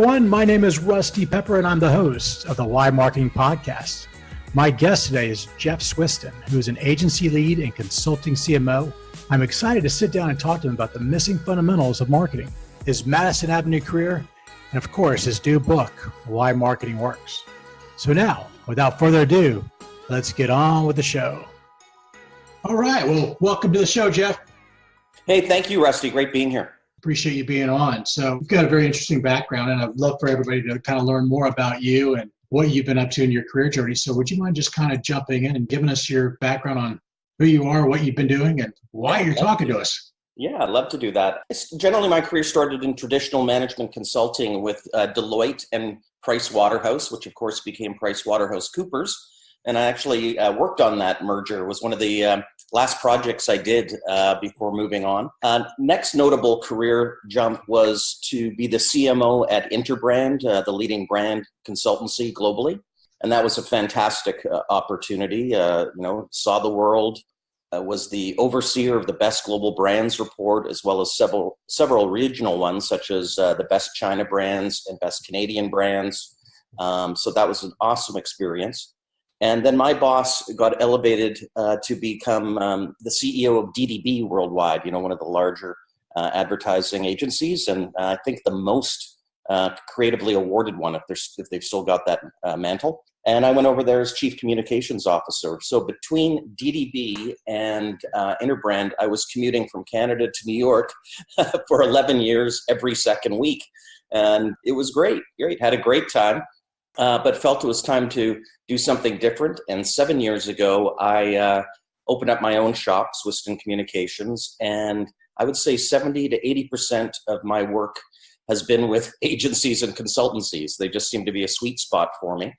everyone. My name is Rusty Pepper, and I'm the host of the Why Marketing Podcast. My guest today is Jeff Swystun, who is an agency lead and consulting CMO. I'm excited to sit down and talk to him about the missing fundamentals of marketing, his Madison Avenue career, and of course, his new book, Why Marketing Works. So now, without further ado, let's get on with the show. All right. Well, welcome to the show, Jeff. Hey, thank you, Rusty. Great being here. Appreciate you being on. So you've got a very interesting background, and I'd love for everybody to kind of learn more about you and what you've been up to in your career journey. So would you mind just kind of jumping in and giving us your background on who you are, what you've been doing, and why you're talking to us? Yeah, I'd love to do that. Generally, my career started in traditional management consulting with Deloitte and Price Waterhouse, which of course became Price Waterhouse Coopers. And I actually worked on that merger. It was one of the last projects I did before moving on. Next notable career jump was to be the CMO at Interbrand, the leading brand consultancy globally. And that was a fantastic opportunity. Saw the world, was the overseer of the Best Global Brands report, as well as several regional ones, such as the Best China Brands and Best Canadian Brands. So that was an awesome experience. And then my boss got elevated to become the CEO of DDB Worldwide, one of the larger advertising agencies, and I think the most creatively awarded one if they've still got that mantle. And I went over there as Chief Communications Officer. So between DDB and Interbrand, I was commuting from Canada to New York for 11 years every second week. And it was great. Had a great time. But felt it was time to do something different. And 7 years ago, I opened up my own shop, Swystun Communications. And I would say 70 to 80% of my work has been with agencies and consultancies. They just seem to be a sweet spot for me.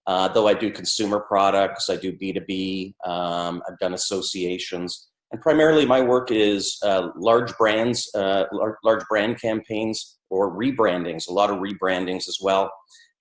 Though I do consumer products, I do B2B, I've done associations. And primarily my work is large brands, large brand campaigns or rebrandings, a lot of rebrandings as well.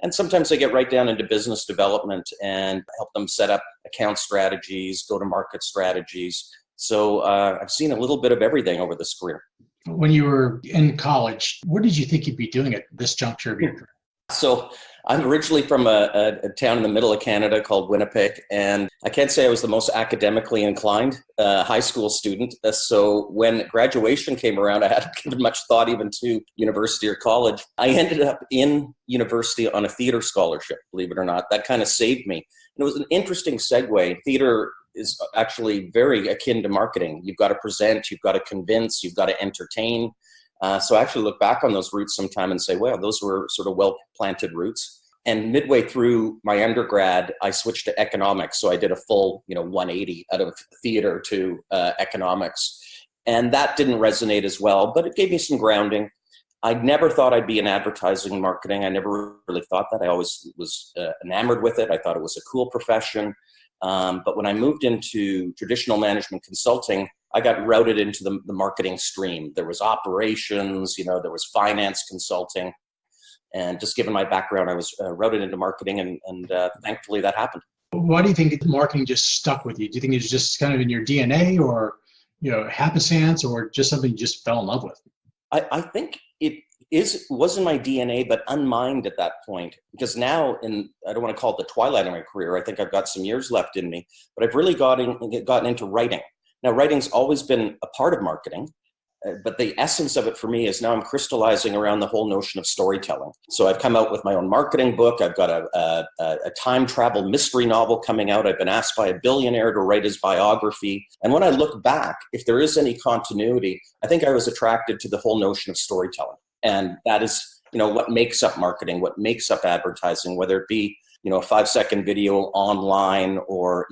And sometimes I get right down into business development and help them set up account strategies, go-to-market strategies. So I've seen a little bit of everything over this career. When you were in college, what did you think you'd be doing at this juncture of your career? So I'm originally from a town in the middle of Canada called Winnipeg, and I can't say I was the most academically inclined high school student. So when graduation came around, I hadn't given much thought even to university or college. I ended up in university on a theater scholarship, believe it or not. That kind of saved me. And it was an interesting segue. Theater is actually very akin to marketing. You've got to present, you've got to convince, you've got to entertain. So I actually look back on those roots sometime and say, well, those were sort of well-planted roots. And midway through my undergrad, I switched to economics. So I did a full, 180 out of theater to economics. And that didn't resonate as well, but it gave me some grounding. I never thought I'd be in advertising and marketing. I never really thought that. I always was enamored with it. I thought it was a cool profession. But when I moved into traditional management consulting, I got routed into the marketing stream. There was operations, there was finance consulting. And just given my background, I was routed into marketing, and thankfully that happened. Why do you think marketing just stuck with you? Do you think it's just kind of in your DNA, or happenstance, or just something you just fell in love with? I think it was in my DNA, but unmined at that point. Because now, I don't want to call it the twilight of my career. I think I've got some years left in me, but I've really gotten into writing. Now, writing's always been a part of marketing, but the essence of it for me is now I'm crystallizing around the whole notion of storytelling. So I've come out with my own marketing book. I've got a time travel mystery novel coming out. I've been asked by a billionaire to write his biography. And when I look back, if there is any continuity, I think I was attracted to the whole notion of storytelling. And that is, what makes up marketing, what makes up advertising, whether it be, a 5-second video online or,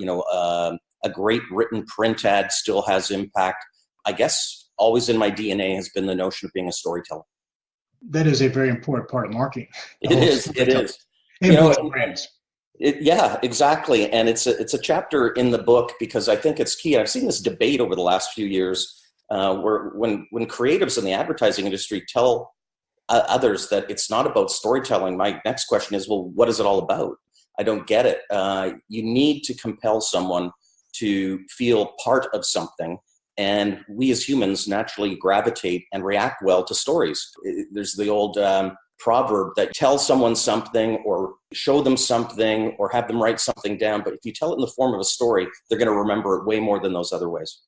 a great written print ad still has impact. I guess always in my DNA has been the notion of being a storyteller. That is a very important part of marketing. It is. Brands. Yeah, exactly. And it's a chapter in the book because I think it's key. I've seen this debate over the last few years where when creatives in the advertising industry tell others that it's not about storytelling, my next question is, well, what is it all about? I don't get it. You need to compel someone to feel part of something. And we as humans naturally gravitate and react well to stories. There's the old proverb that tell someone something or show them something or have them write something down. But if you tell it in the form of a story, they're going to remember it way more than those other ways.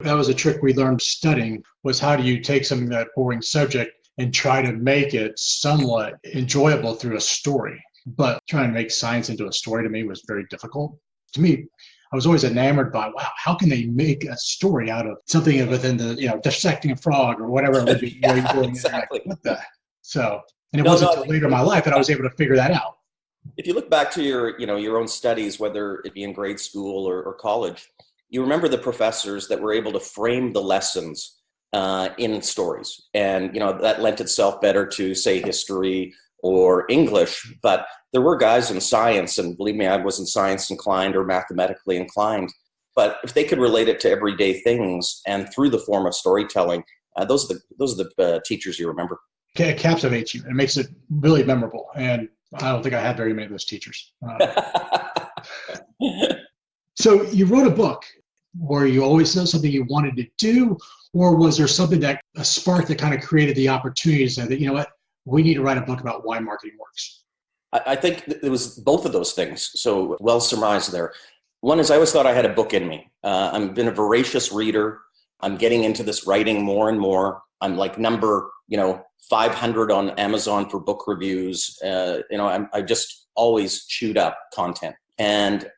That was a trick we learned studying, was how do you take something that boring subject and try to make it somewhat enjoyable through a story. But trying to make science into a story to me was very difficult. To me, I was always enamored by, wow, how can they make a story out of something within the, dissecting a frog or whatever it would be. Yeah, doing exactly. Like, what the? So, and it wasn't until later in my life that I was able to figure that out. If you look back to your own studies, whether it be in grade school or college, you remember the professors that were able to frame the lessons in stories. And, that lent itself better to, say, history or English. But there were guys in science, and believe me, I wasn't science inclined or mathematically inclined. But if they could relate it to everyday things and through the form of storytelling, those are the teachers you remember. It captivates you. It makes it really memorable. And I don't think I had very many of those teachers. So you wrote a book. Were you always know something you wanted to do? Or was there something a spark that kind of created the opportunity to say that, you know what, we need to write a book about why marketing works? I think it was both of those things. So well surmised there. One is I always thought I had a book in me. I've been a voracious reader. I'm getting into this writing more and more. I'm like number, 500 on Amazon for book reviews. I just always chewed up content. And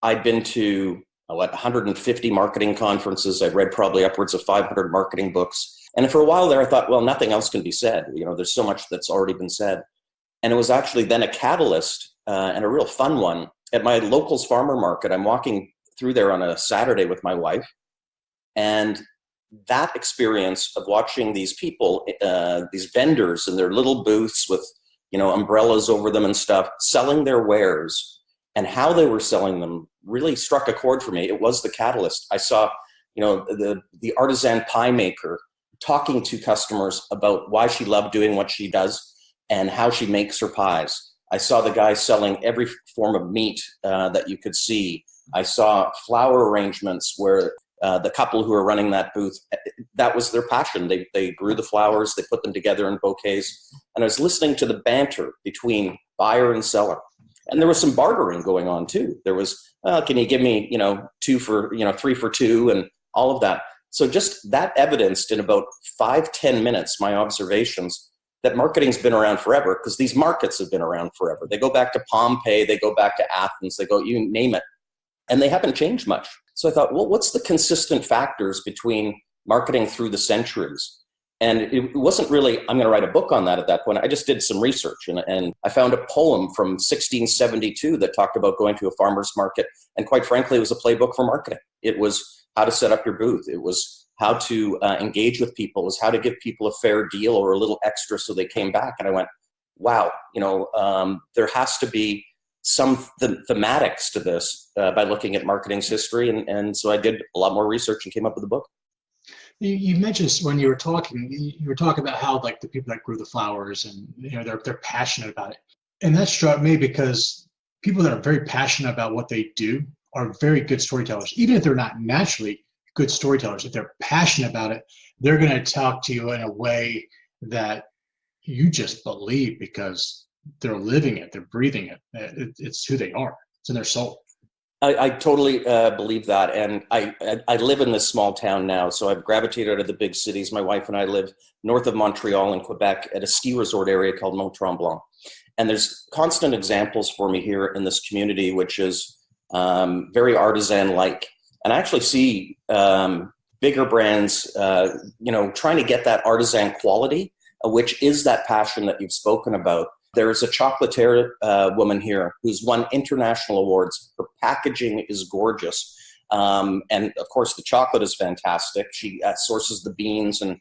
I'd been to 150 marketing conferences. I've read probably upwards of 500 marketing books. And for a while there, I thought, well, nothing else can be said. There's so much that's already been said. And it was actually then a catalyst and a real fun one. At my locals farmer market, I'm walking through there on a Saturday with my wife. And that experience of watching these people, these vendors in their little booths with, umbrellas over them and stuff, selling their wares and how they were selling them really struck a chord for me. It was the catalyst. I saw, the artisan pie maker talking to customers about why she loved doing what she does and how she makes her pies. I saw the guy selling every form of meat that you could see. I saw flower arrangements where the couple who were running that booth, that was their passion. They grew the flowers, they put them together in bouquets. And I was listening to the banter between buyer and seller. And there was some bartering going on too. There was, can you give me, 3 for 2 and all of that. So just that evidenced in about 5-10 minutes, my observations that marketing's been around forever, because these markets have been around forever. They go back to Pompeii, they go back to Athens, they go, you name it. And they haven't changed much. So I thought, well, what's the consistent factors between marketing through the centuries? And it wasn't really, I'm going to write a book on that at that point. I just did some research and I found a poem from 1672 that talked about going to a farmer's market. And quite frankly, it was a playbook for marketing. It was how to set up your booth. It was how to engage with people. It was how to give people a fair deal or a little extra so they came back. And I went, wow, there has to be some thematics to this by looking at marketing's history. And so I did a lot more research and came up with a book. You mentioned when you were talking about how like the people that grew the flowers and they're passionate about it. And that struck me because people that are very passionate about what they do are very good storytellers. Even if they're not naturally good storytellers, if they're passionate about it, they're going to talk to you in a way that you just believe because they're living it, they're breathing it. It's who they are. It's in their soul. I totally believe that. And I live in this small town now, so I've gravitated out of the big cities. My wife and I live north of Montreal in Quebec at a ski resort area called Mont Tremblant. And there's constant examples for me here in this community, which is very artisan-like. And I actually see bigger brands, trying to get that artisan quality, which is that passion that you've spoken about. There is a chocolatier woman here who's won international awards. Her packaging is gorgeous. And of course, the chocolate is fantastic. She sources the beans and,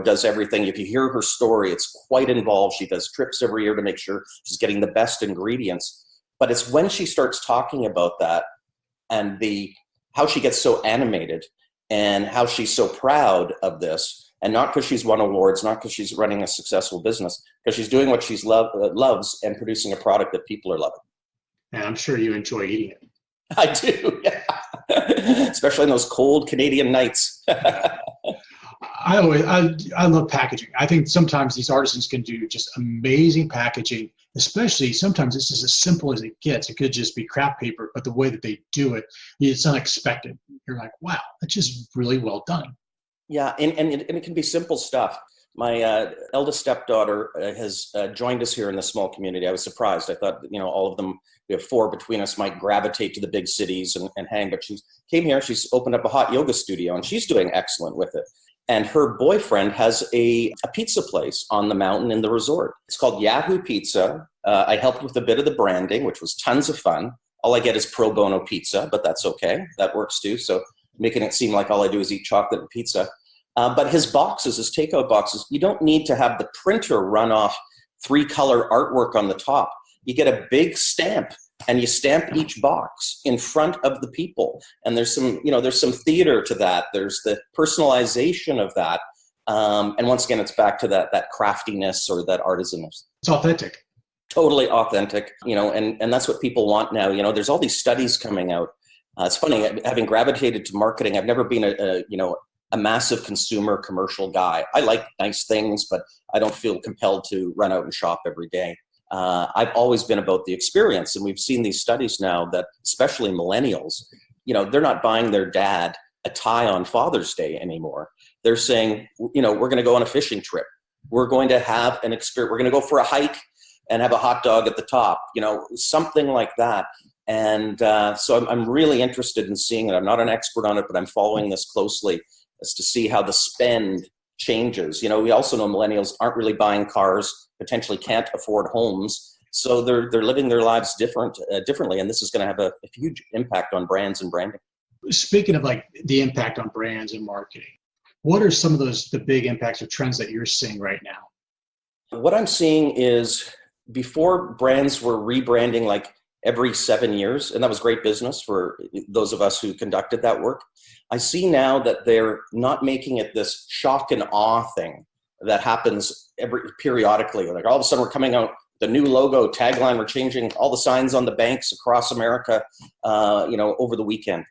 does everything. If you hear her story, it's quite involved. She does trips every year to make sure she's getting the best ingredients. But it's when she starts talking about that and how she gets so animated and how she's so proud of this. And not because she's won awards, not because she's running a successful business, because she's doing what she loves and producing a product that people are loving. And I'm sure you enjoy eating it. I do, yeah. Especially in those cold Canadian nights. I love packaging. I think sometimes these artisans can do just amazing packaging, especially sometimes it's just as simple as it gets. It could just be craft paper, but the way that they do it, it's unexpected. You're like, wow, that's just really well done. Yeah, and it can be simple stuff. My eldest stepdaughter has joined us here in the small community. I was surprised. I thought, all of them, we have 4 between us, might gravitate to the big cities and hang. But she came here. She's opened up a hot yoga studio, and she's doing excellent with it. And her boyfriend has a pizza place on the mountain in the resort. It's called Yahoo Pizza. I helped with a bit of the branding, which was tons of fun. All I get is pro bono pizza, but that's okay. That works too. So making it seem like all I do is eat chocolate and pizza. But his boxes, his takeout boxes, you don't need to have the printer run off 3-color artwork on the top. You get a big stamp and you stamp each box in front of the people. And there's some theater to that. There's the personalization of that. And once again, it's back to that craftiness or that artisaness. It's authentic. Totally authentic, and that's what people want now. There's all these studies coming out. It's funny, having gravitated to marketing, I've never been a massive consumer commercial guy. I like nice things, but I don't feel compelled to run out and shop every day. I've always been about the experience, and we've seen these studies now that especially millennials, they're not buying their dad a tie on Father's Day anymore. They're saying, we're going to go on a fishing trip. We're going to have an experience. We're going to go for a hike and have a hot dog at the top, something like that. And so I'm really interested in seeing it. I'm not an expert on it, but I'm following this closely as to see how the spend changes. We also know millennials aren't really buying cars, potentially can't afford homes. So they're living their lives differently. And this is going to have a huge impact on brands and branding. Speaking of like the impact on brands and marketing, what are some of the big impacts or trends that you're seeing right now? What I'm seeing is before brands were rebranding like every 7 years, and that was great business for those of us who conducted that work. I see now that they're not making it this shock and awe thing that happens periodically. Like all of a sudden we're coming out the new logo, tagline, we're changing all the signs on the banks across America, over the weekend.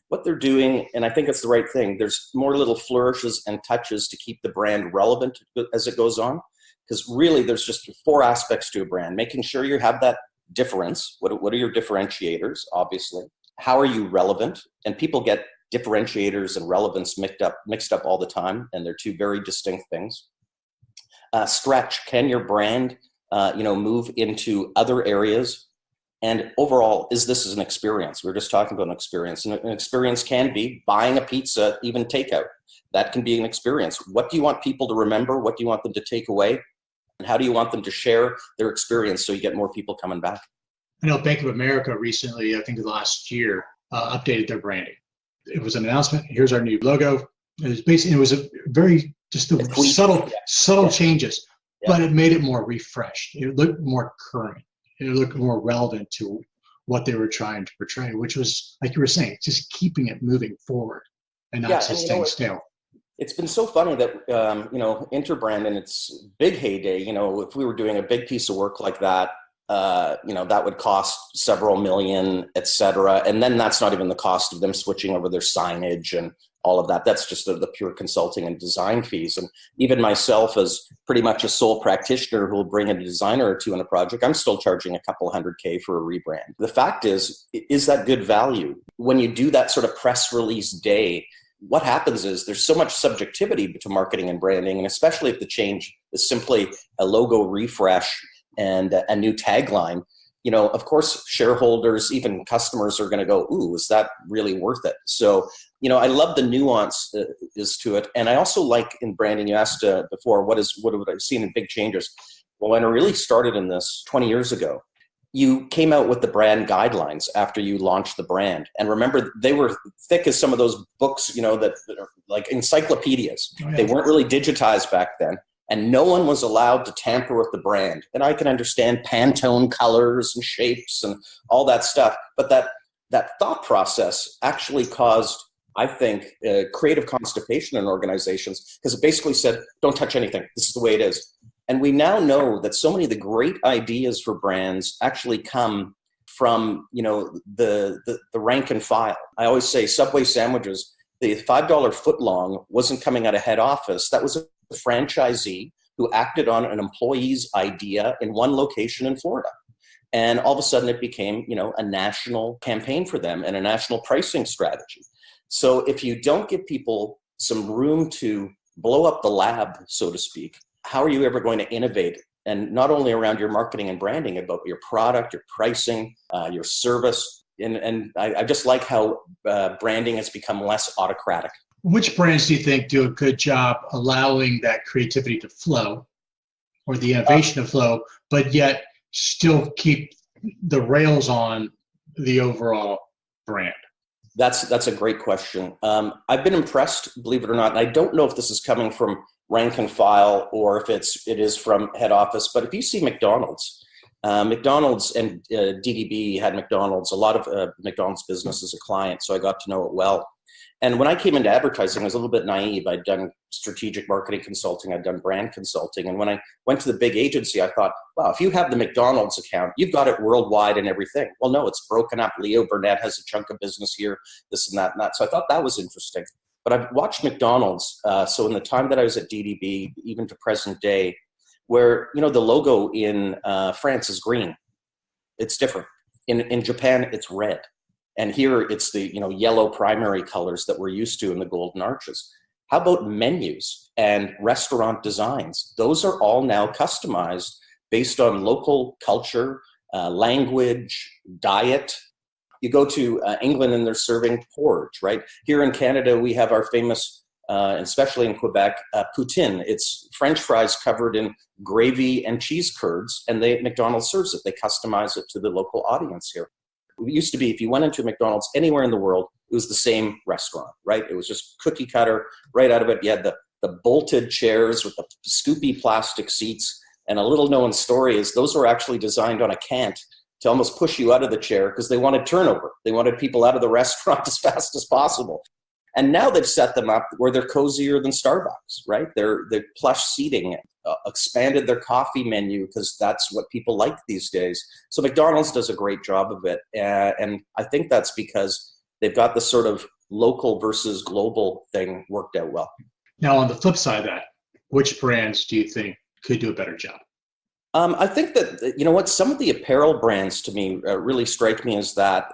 What they're doing, and I think it's the right thing, there's more little flourishes and touches to keep the brand relevant as it goes on. Because really there's just 4 aspects to a brand. Making sure you have that difference. What are your differentiators, obviously? How are you relevant? And people get differentiators and relevance mixed up all the time, and they're 2 very distinct things. Stretch. Can your brand move into other areas? And overall, is this an experience? We were just talking about an experience. And an experience can be buying a pizza, even takeout. That can be an experience. What do you want people to remember? What do you want them to take away? And how do you want them to share their experience so you get more people coming back? I know Bank of America recently, I think last year, updated their branding. It was an announcement. Here's our new logo. It was a very just subtle changes, but it made it more refreshed. It looked more current. It looked more relevant to what they were trying to portray, which was, like you were saying, just keeping it moving forward and not just staying still. It's been so funny that, Interbrand in its big heyday, if we were doing a big piece of work like that, that would cost several million, et cetera. And then that's not even the cost of them switching over their signage and all of that. That's just the pure consulting and design fees. And even myself, as pretty much a sole practitioner who will bring in a designer or 2 in a project, I'm still charging a couple $100K for a rebrand. The fact is that good value? When you do that sort of press release day, what happens is there's so much subjectivity to marketing and branding, and especially if the change is simply a logo refresh and a new tagline, of course, shareholders, even customers are going to go, ooh, is that really worth it? So, I love the nuance is to it. And I also like in branding, you asked before, what have I seen in big changes? Well, when I really started in this 20 years ago, you came out with the brand guidelines after you launched the brand. And remember, they were thick as some of those books, that are like encyclopedias. Oh, yeah. They weren't really digitized back then. And no one was allowed to tamper with the brand. And I can understand Pantone colors and shapes and all that stuff. But that thought process actually caused, I think, creative constipation in organizations, because it basically said, don't touch anything. This is the way it is. And we now know that so many of the great ideas for brands actually come from, the rank and file. I always say Subway sandwiches the $5 footlong wasn't coming out of head office. That was a franchisee who acted on an employee's idea in one location in Florida. And all of a sudden it became, a national campaign for them and a national pricing strategy. So if you don't give people some room to blow up the lab, so to speak, how are you ever going to innovate? And not only around your marketing and branding, about your product, your pricing, your service. And I just like how branding has become less autocratic. Which brands do you think do a good job allowing that creativity to flow or the innovation to flow, but yet still keep the rails on the overall brand? That's a great question. I've been impressed, believe it or not, and I don't know if this is coming from rank and file or if it is from head office, but if you see McDonald's and DDB had McDonald's, a lot of McDonald's business as a client, so I got to know it well. And when I came into advertising, I was a little bit naive. I'd done strategic marketing consulting. I'd done brand consulting. And when I went to the big agency, I thought, wow, if you have the McDonald's account, you've got it worldwide and everything. Well, no, it's broken up. Leo Burnett has a chunk of business here, this and that and that. So I thought that was interesting. But I've watched McDonald's. So in the time that I was at DDB, even to present day, where, the logo in France is green. It's different. In Japan, it's red. And here it's the yellow primary colors that we're used to in the golden arches. How about menus and restaurant designs? Those are all now customized based on local culture, language, diet. You go to England and they're serving porridge, right? Here in Canada, we have our famous, especially in Quebec, poutine. It's French fries covered in gravy and cheese curds, and McDonald's serves it. They customize it to the local audience here. It used to be, if you went into McDonald's anywhere in the world, it was the same restaurant, right? It was just cookie cutter right out of it. You had the bolted chairs with the scoopy plastic seats. And a little known story is those were actually designed on a cant to almost push you out of the chair because they wanted turnover. They wanted people out of the restaurant as fast as possible. And now they've set them up where they're cozier than Starbucks, right? They're plush seating, expanded their coffee menu because that's what people like these days. So McDonald's does a great job of it. And I think that's because they've got this sort of local versus global thing worked out well. Now, on the flip side of that, which brands do you think could do a better job? I think that, some of the apparel brands to me really strike me as that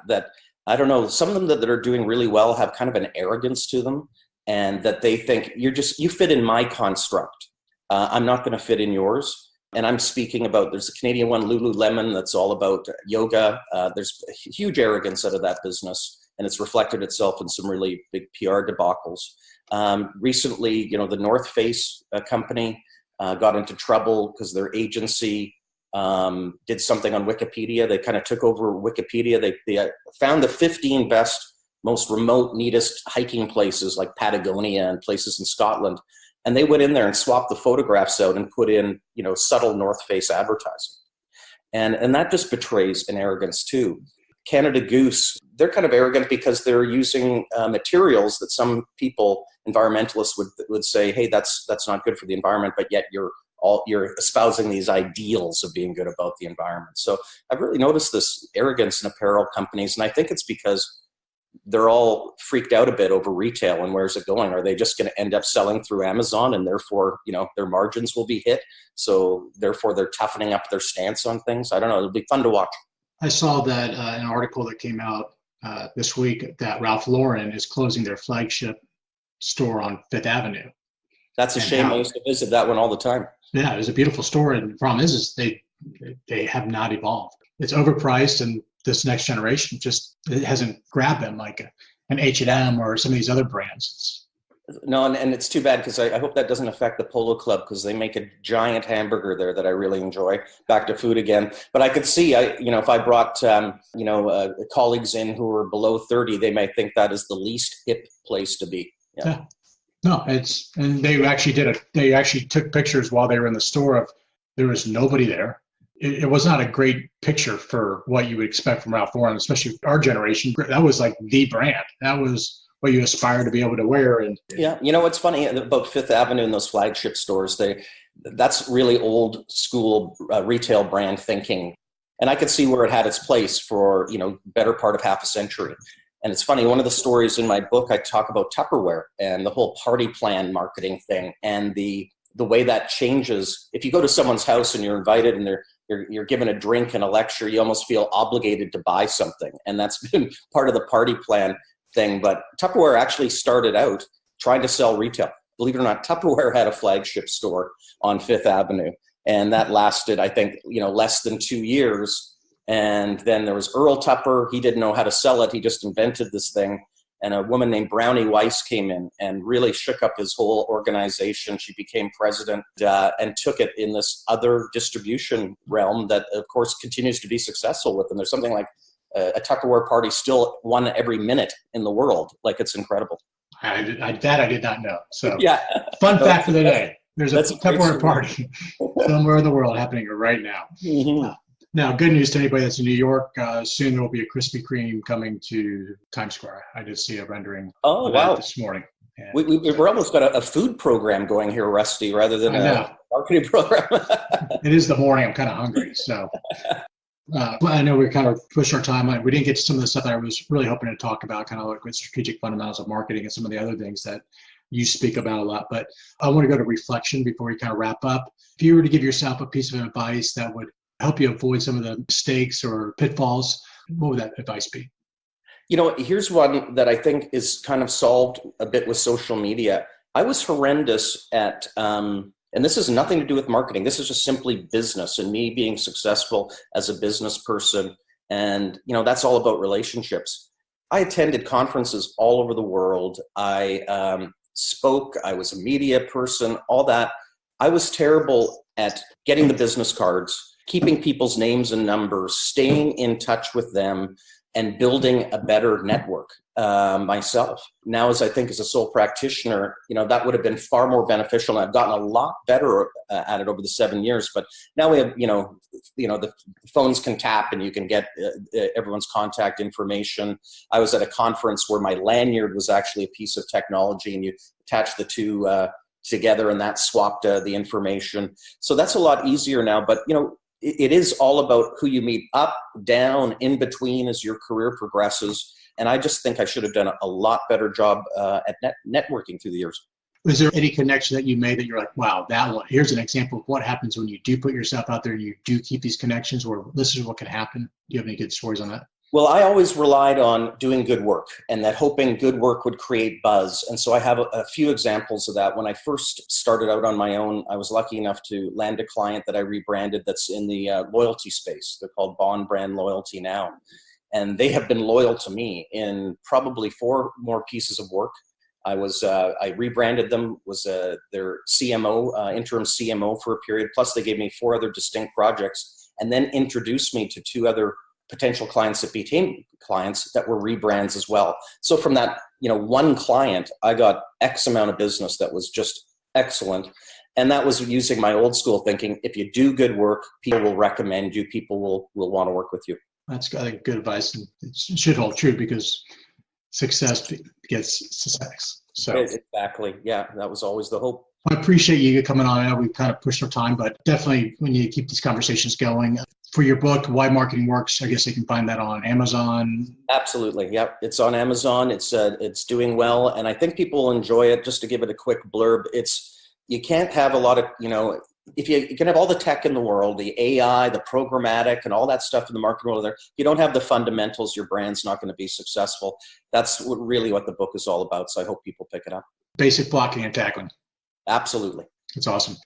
I don't know, some of them that are doing really well have kind of an arrogance to them, and that they think you fit in my construct. I'm not going to fit in yours. And I'm speaking about, there's a Canadian one, Lululemon, that's all about yoga. There's a huge arrogance out of that business, and it's reflected itself in some really big PR debacles. Recently, the North Face company got into trouble because their agency did something on Wikipedia. They kind of took over Wikipedia. They found the 15 best, most remote, neatest hiking places like Patagonia and places in Scotland. And they went in there and swapped the photographs out and put in, subtle North Face advertising. And that just betrays an arrogance too. Canada Goose, they're kind of arrogant because they're using materials that some people, environmentalists, would say, hey, that's not good for the environment, but yet you're espousing these ideals of being good about the environment. So I've really noticed this arrogance in apparel companies, and I think it's because they're all freaked out a bit over retail and where's it going? Are they just going to end up selling through Amazon and therefore, their margins will be hit? So therefore they're toughening up their stance on things. I don't know. It'll be fun to watch. I saw that an article that came out this week that Ralph Lauren is closing their flagship store on Fifth Avenue. That's a shame. I used to visit that one all the time. Yeah, it was a beautiful store. And the problem is they have not evolved. It's overpriced, and this next generation it hasn't grabbed them like an H&M or some of these other brands. No, and it's too bad because I hope that doesn't affect the Polo Club because they make a giant hamburger there that I really enjoy. Back to food again. But I could see, if I brought, colleagues in who are below 30, they might think that is the least hip place to be. Yeah. No, and they actually took pictures while they were in the store of, there was nobody there. It was not a great picture for what you would expect from Ralph Lauren, especially our generation. That was like the brand. That was what you aspire to be able to wear. And yeah, what's funny about Fifth Avenue and those flagship stores, that's really old school retail brand thinking. And I could see where it had its place for, better part of half a century. And it's funny, one of the stories in my book, I talk about Tupperware and the whole party plan marketing thing, and the way that changes. If you go to someone's house and you're invited and you're given a drink and a lecture, you almost feel obligated to buy something. And that's been part of the party plan thing. But Tupperware actually started out trying to sell retail. Believe it or not, Tupperware had a flagship store on Fifth Avenue. And that lasted, I think, less than 2 years. And then there was Earl Tupper. He didn't know how to sell it. He just invented this thing. And a woman named Brownie Weiss came in and really shook up his whole organization. She became president and took it in this other distribution realm that, of course, continues to be successful with them. There's something like a Tupperware party still one every minute in the world. Like, it's incredible. I did not know. So yeah. Fun fact for the day. There's a Tupperware party somewhere in the world happening right now. Mm-hmm. Now, good news to anybody that's in New York. Soon there will be a Krispy Kreme coming to Times Square. I did see a rendering of that this morning. We're almost got a food program going here, Rusty, rather than a marketing program. It is the morning. I'm kind of hungry. So I know we kind of pushed our time. We didn't get to some of the stuff that I was really hoping to talk about, kind of like with strategic fundamentals of marketing and some of the other things that you speak about a lot. But I want to go to reflection before we kind of wrap up. If you were to give yourself a piece of advice that would help you avoid some of the mistakes or pitfalls, what would that advice be? Here's one that I think is kind of solved a bit with social media. I was horrendous at, and this has nothing to do with marketing. This is just simply business and me being successful as a business person. And, that's all about relationships. I attended conferences all over the world. I spoke. I was a media person, all that. I was terrible at getting the business cards, keeping people's names and numbers, staying in touch with them, and building a better network myself. Now, as a sole practitioner, that would have been far more beneficial. And I've gotten a lot better at it over the 7 years. But now we have, the phones can tap and you can get everyone's contact information. I was at a conference where my lanyard was actually a piece of technology, and you attach the two together, and that swapped the information. So that's a lot easier now. But, it is all about who you meet up, down, in between as your career progresses. And I just think I should have done a lot better job at networking through the years. Was there any connection that you made that you're like, wow, that one, here's an example of what happens when you do put yourself out there and you do keep these connections, or this is what can happen? Do you have any good stories on that? Well, I always relied on doing good work, and that hoping good work would create buzz. And so I have a few examples of that. When I first started out on my own, I was lucky enough to land a client that I rebranded that's in the loyalty space. They're called Bond Brand Loyalty now. And they have been loyal to me in probably 4 more pieces of work. I rebranded them, was their CMO, interim CMO for a period. Plus they gave me 4 other distinct projects, and then introduced me to 2 other potential clients that became clients that were rebrands as well. So from that, one client, I got X amount of business that was just excellent. And that was using my old school thinking. If you do good work, people will recommend you. People will want to work with you. That's good advice, and it should hold true because success gets success. So exactly. Yeah, that was always the hope. I appreciate you coming on. I know we've kind of pushed our time, but definitely we need to keep these conversations going. For your book, Why Marketing Works, I guess they can find that on Amazon. Absolutely. Yeah, it's on Amazon. It's doing well, and I think people will enjoy it. Just to give it a quick blurb, you can't have a lot of, if you can have all the tech in the world, the AI, the programmatic, and all that stuff in the marketing world there, you don't have the fundamentals, your brand's not going to be successful. That's really what the book is all about. So I hope people pick it up. Basic blocking and tackling. Absolutely. It's awesome.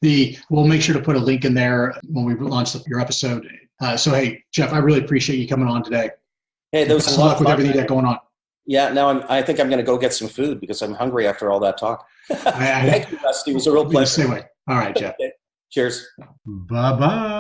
We'll make sure to put a link in there when we launch your episode. So, hey, Jeff, I really appreciate you coming on today. Hey, there was a lot of luck with everything that's going on. Yeah, now I think I'm going to go get some food because I'm hungry after all that talk. Thank you, Rusty. It was a real pleasure. All right, Jeff. Okay. Cheers. Bye-bye.